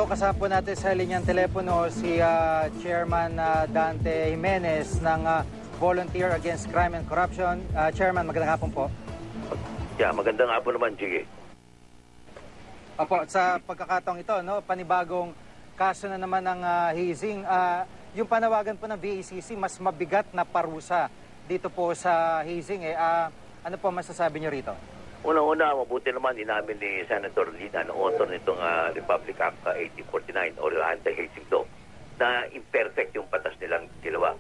Ito kasama po natin sa linyang telepono si Chairman Dante Jimenez ng Volunteer Against Crime and Corruption. Chairman, magandang hapon po. Yeah, magandang hapon naman, sige. Opo, sa pagkakataong ito, no, panibagong kaso na naman ng hazing. Yung panawagan po ng VACC, mas mabigat na parusa dito po sa hazing. Ano po masasabi niyo rito? Una-una, mabuti naman inamin ni Senator Lina, ang author nitong Republic Act 1849 o anti-hazing law, na imperfect yung batas nilang dalawa.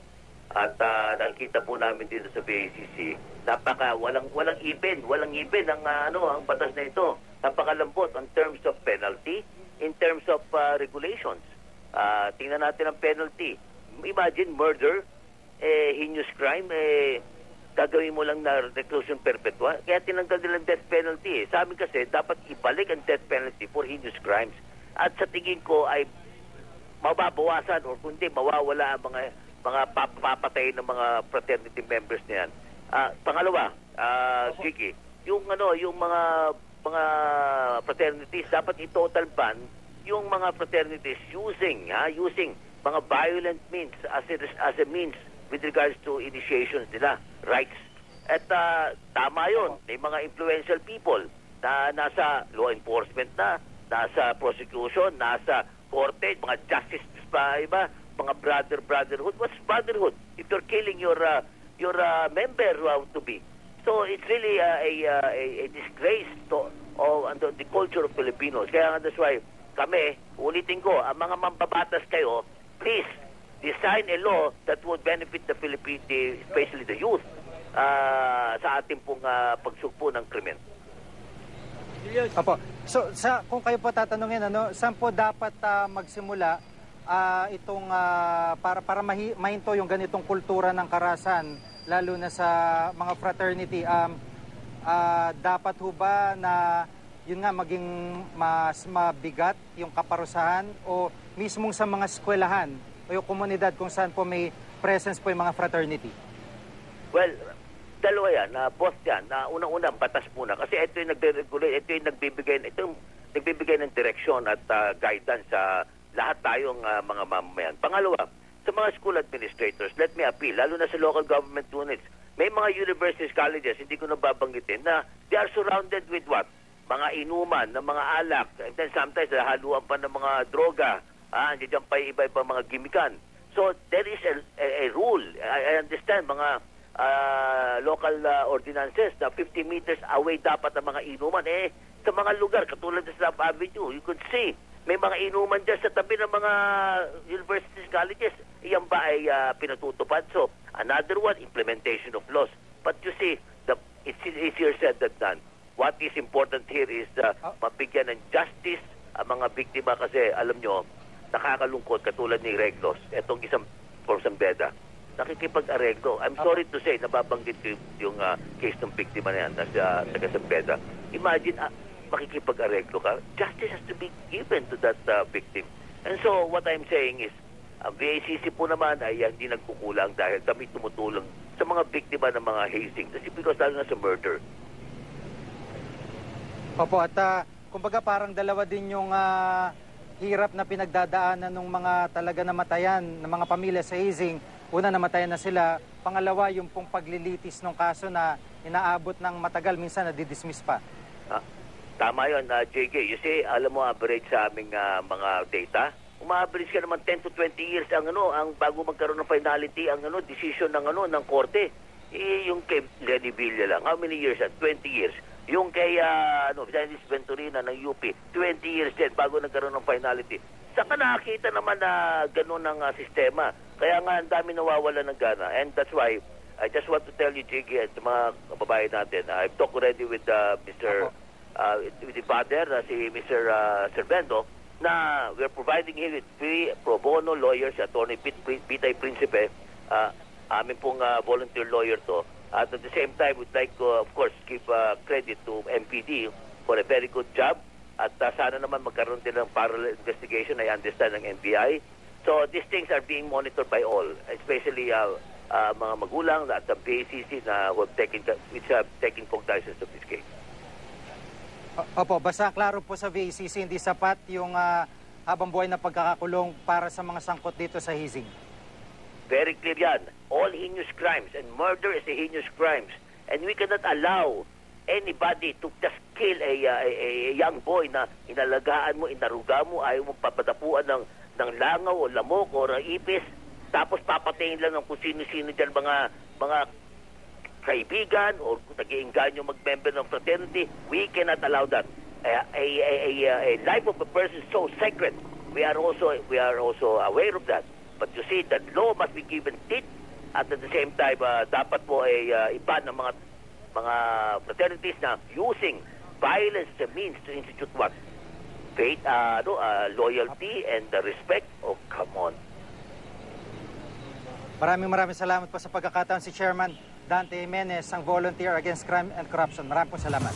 At nakikita po namin dito sa VACC, walang ipin ang batas na ito. Napakalambot in terms of penalty, in terms of regulations. Tingnan natin ang penalty. Imagine murder, heinous crime, gagawin mo lang na reclusion perpetua. Kaya tinanggal nilang death penalty. Sa amin kasi, dapat ibalik ang death penalty for heinous crimes. At sa tingin ko ay mababawasan o kundi mawawala ang mga papatay ng mga fraternity members na yan. Pangalawa, Kiki, yung mga fraternities, dapat i-total ban yung mga fraternities using mga violent means as a means with regards to initiations nila, rights. At tama yun. May mga influential people na nasa law enforcement na, nasa prosecution, nasa korte, mga justice pa iba, mga brotherhood. What's brotherhood? If you're killing your member to be. So it's really a disgrace to the culture of Filipinos. Kaya that's why kami, ulitin ko, ang mga mambabatas kayo, please, design a law that would benefit the Philippines, especially the youth, sa ating pong pagsugpo ng krimen. Opo. So, kung kayo po tatanungin, saan po dapat magsimula itong para mahinto yung ganitong kultura ng karahasan, lalo na sa mga fraternity? Dapat ho ba na yun nga maging mas mabigat yung kaparusahan o mismong sa mga eskwelahan o yung komunidad kung saan po may presence po yung mga fraternity? Well, dalawa yan, both yan. Unang-una, batas muna. Kasi ito yung nagre-regulate, ito yung nagbibigay ng direksyon at guidance sa lahat tayong mga mamamayan. Pangalawa, sa mga school administrators, let me appeal, lalo na sa local government units, may mga universities, colleges, hindi ko nababanggitin, na they are surrounded with what? Mga inuman, ng mga alak, and then sometimes haluan pa ng mga droga, andiyan pa iba-iba mga gimikan. So there is a rule. I understand mga local ordinances na 50 meters away dapat ang mga inuman. Sa mga lugar, katulad sa South Avenue, you could see, may mga inuman dyan sa tabi ng mga universities, colleges. Iyan ba ay pinatutupad? So another one, implementation of laws. But you see, it's easier said than done. What is important here is mabigyan ng justice ang mga biktima kasi alam nyo, nakakalungkot katulad ni Reglos, etong isang from San Beda, nakikipag-areglo. I'm sorry to say, nababanggit ko yung case ng biktima na yan sa taga San Beda. Imagine, makikipag-areglo ka. Justice has to be given to that victim. And so, what I'm saying is, ang VACC po naman ay hindi nagkukulang dahil kami tumutulong sa mga biktima ng mga hazing. Kasi because lalo na sa murder. Opo, at kumbaga parang dalawa din yung hirap na pinagdadaanan ng mga talaga namatayan ng mga pamilya sa hazing. Una, namatayan na sila. Pangalawa, yung pong paglilitis ng kaso na inaabot ng matagal, minsan nadidismiss pa. Tama yun, JK. You see, alam mo, average sa aming mga data, uma-average ka naman 10 to 20 years ang bago magkaroon ng finality, ang decision ng korte. Yung kay Lenny Villa lang, how many years? 20 years. Yung kay Dennis Venturina ng UP, 20 years din bago nagkaroon ng finality. Saka nakakita naman na gano'n ang sistema. Kaya nga ang dami nawawala ng gana. And that's why I just want to tell you, Jiggy, at mga kababayan natin, I've talked already with with the father, si Mr. Servando, na we're providing him with free pro bono lawyers, Attorney Pitay Principe, amin pong volunteer lawyer to. At the same time, we'd like to, of course, give credit to MPD for a very good job. At sana naman magkaroon din ng parallel investigation, I understand, ng NBI. So these things are being monitored by all, especially mga magulang at the BACC na which have taken cognizance of this case. Opo, basta klaro po sa VACC, hindi sapat yung habang buhay na pagkakakulong para sa mga sangkot dito sa hazing. Very clear yan. All heinous crimes, and murder is a heinous crimes. And we cannot allow anybody to just kill a young boy na inalagaan mo, inaruga mo, ayaw mo papadapuan ng langaw o lamok o ipis, tapos papatayin lang ng kung sino-sino dyan mga kaibigan o nag-iinganyo mag-member ng fraternity. We cannot allow that. A life of a person is so sacred. We are also aware of that. But you see, that law must be given teeth, at the same time, dapat po iba ng mga fraternities na using violence as a means to institute what? Faith, loyalty and respect. Oh, come on. Maraming salamat po sa pagkakataon si Chairman Dante Jimenez, ang Volunteer Against Crime and Corruption. Maraming po salamat.